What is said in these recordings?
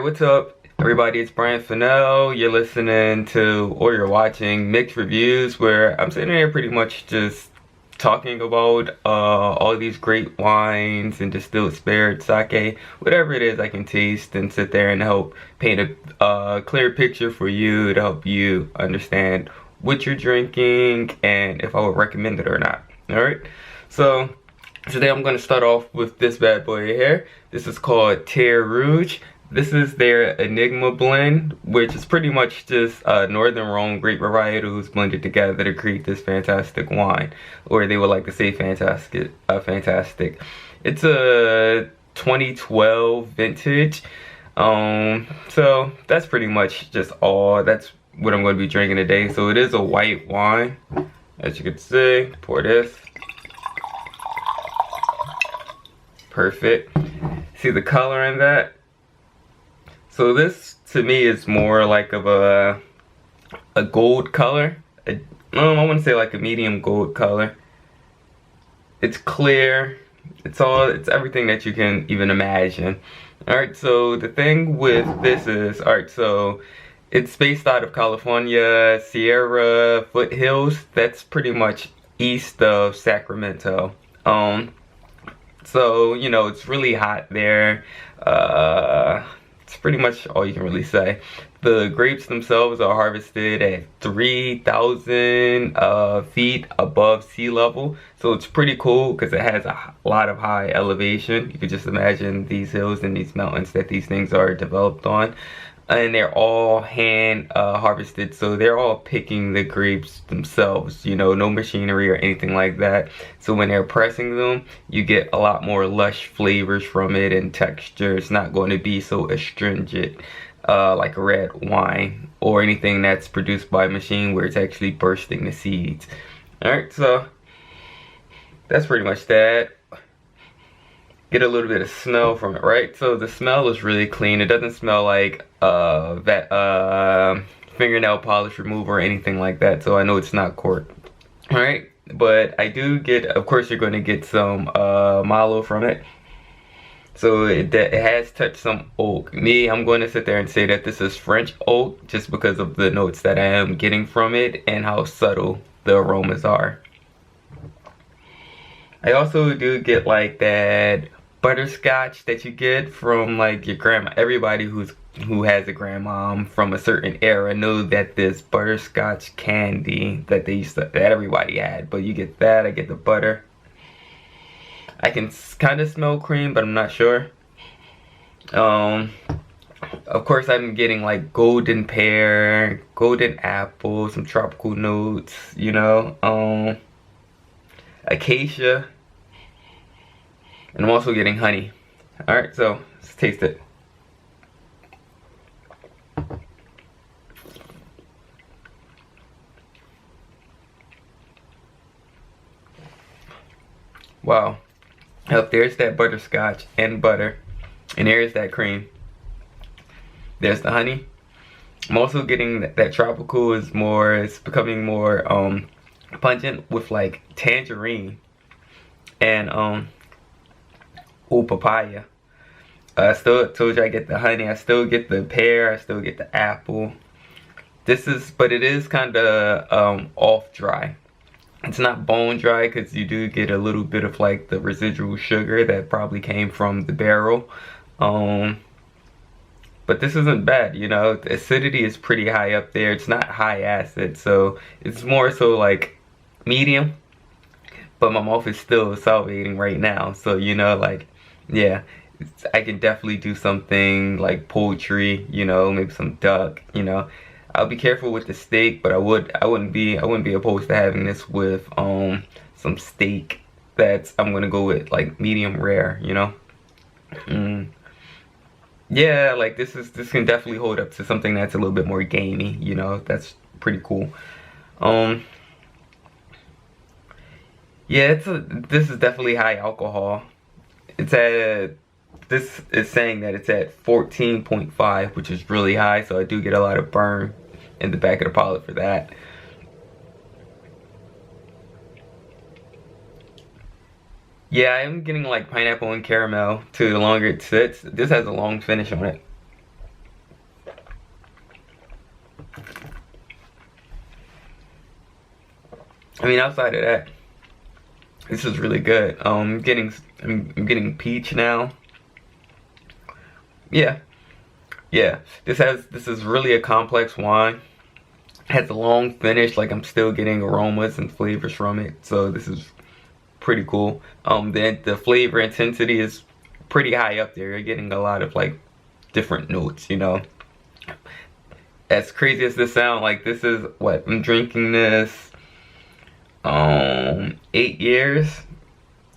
what's up, everybody? It's Bryant Fennell. You're listening to, or you're watching, Mixed Reviews, where I'm sitting here pretty much just talking about all these great wines and distilled spirits, sake, whatever it is I can taste and sit there and help paint a clear picture for you to help you understand what you're drinking and if I would recommend it or not. Alright, so today I'm going to start off with this bad boy here. This is called Terre Rouge. This is their Enigma blend, which is pretty much just northern Rhone grape varietals blended together to create this fantastic wine, or they would like to say fantastic. It's a 2012 vintage. So that's pretty much just all. That's what I'm going to be drinking today. So it is a white wine, as you can see. Pour this. Perfect. See the color in that? So this to me is more like of a gold color. I wouldn't say like a medium gold color. It's clear. It's everything that you can even imagine. Alright, so the thing with this is, alright, so it's based out of California, Sierra foothills. That's pretty much east of Sacramento. So, you know, it's really hot there. It's pretty much all you can really say. The grapes themselves are harvested at 3,000 feet above sea level. So it's pretty cool because it has a lot of high elevation. You could just imagine these hills and these mountains that these things are developed on. And they're all hand harvested, so they're all picking the grapes themselves, you know, no machinery or anything like that. So when they're pressing them, you get a lot more lush flavors from it and texture. It's not going to be so astringent like a red wine or anything that's produced by a machine where it's actually bursting the seeds. Alright, so that's pretty much that. Get a little bit of smell from it, right? So the smell is really clean. It doesn't smell like fingernail polish remover or anything like that, so I know it's not corked. Alright, but I do get, of course you're going to get some malo from it. So it has touched some oak. I'm going to sit there and say that this is French oak just because of the notes that I am getting from it and how subtle the aromas are. I also do get like that butterscotch that you get from like your grandma. Everybody who has a grandmom from a certain era know that this butterscotch candy that that everybody had. But you get that. I get the butter. I can kind of smell cream, but I'm not sure. Of course, I'm getting like golden pear, golden apple, some tropical notes. You know, acacia. And I'm also getting honey. Alright, so let's taste it. Wow. Up there's that butterscotch and butter. And there's that cream. There's the honey. I'm also getting that tropical it's becoming more pungent with like tangerine. And papaya. I still told you I get the honey. I still get the pear. I still get the apple. But it is kind of off dry. It's not bone dry because you do get a little bit of like the residual sugar that probably came from the barrel. But this isn't bad, you know. The acidity is pretty high up there. It's not high acid, so it's more so like medium. But my mouth is still salivating right now, so you know, like, yeah, I can definitely do something like poultry, you know, maybe some duck, you know. I'll be careful with the steak, but I wouldn't be opposed to having this with some steak I'm gonna go with like medium rare, you know. Yeah, like this can definitely hold up to something that's a little bit more gamey, you know. That's pretty cool. Yeah, this is definitely high alcohol. This is saying that it's at 14.5, which is really high, so I do get a lot of burn in the back of the palate for that. Yeah, I'm getting like pineapple and caramel to the longer it sits. This has a long finish on it. I mean, outside of that, this is really good. I'm getting peach now. Yeah, yeah. This is really a complex wine. It has a long finish. Like, I'm still getting aromas and flavors from it. So this is pretty cool. Then the flavor intensity is pretty high up there. You're getting a lot of like different notes, you know. As crazy as this sounds, like, this is what I'm drinking this 8 years,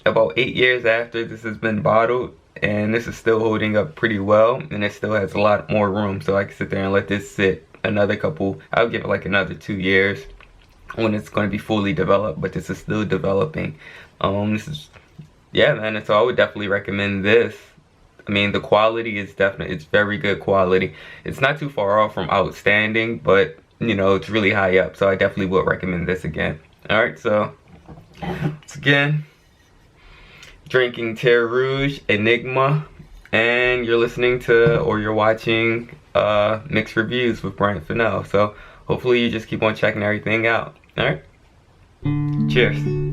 about 8 years after this has been bottled, and this is still holding up pretty well, and it still has a lot more room, so I can sit there and let this sit another couple, I'll give it like another 2 years when it's going to be fully developed, but this is still developing. This is, yeah, man, and so I would definitely recommend this. I mean, the quality is definitely, it's very good quality. It's not too far off from outstanding, but, you know, it's really high up, so I definitely would recommend this again. Alright, so, once again, drinking Terre Rouge, Enigma, and you're listening to, or you're watching, Mixed Reviews with Bryant Fennell. So, hopefully you just keep on checking everything out. Alright? Cheers.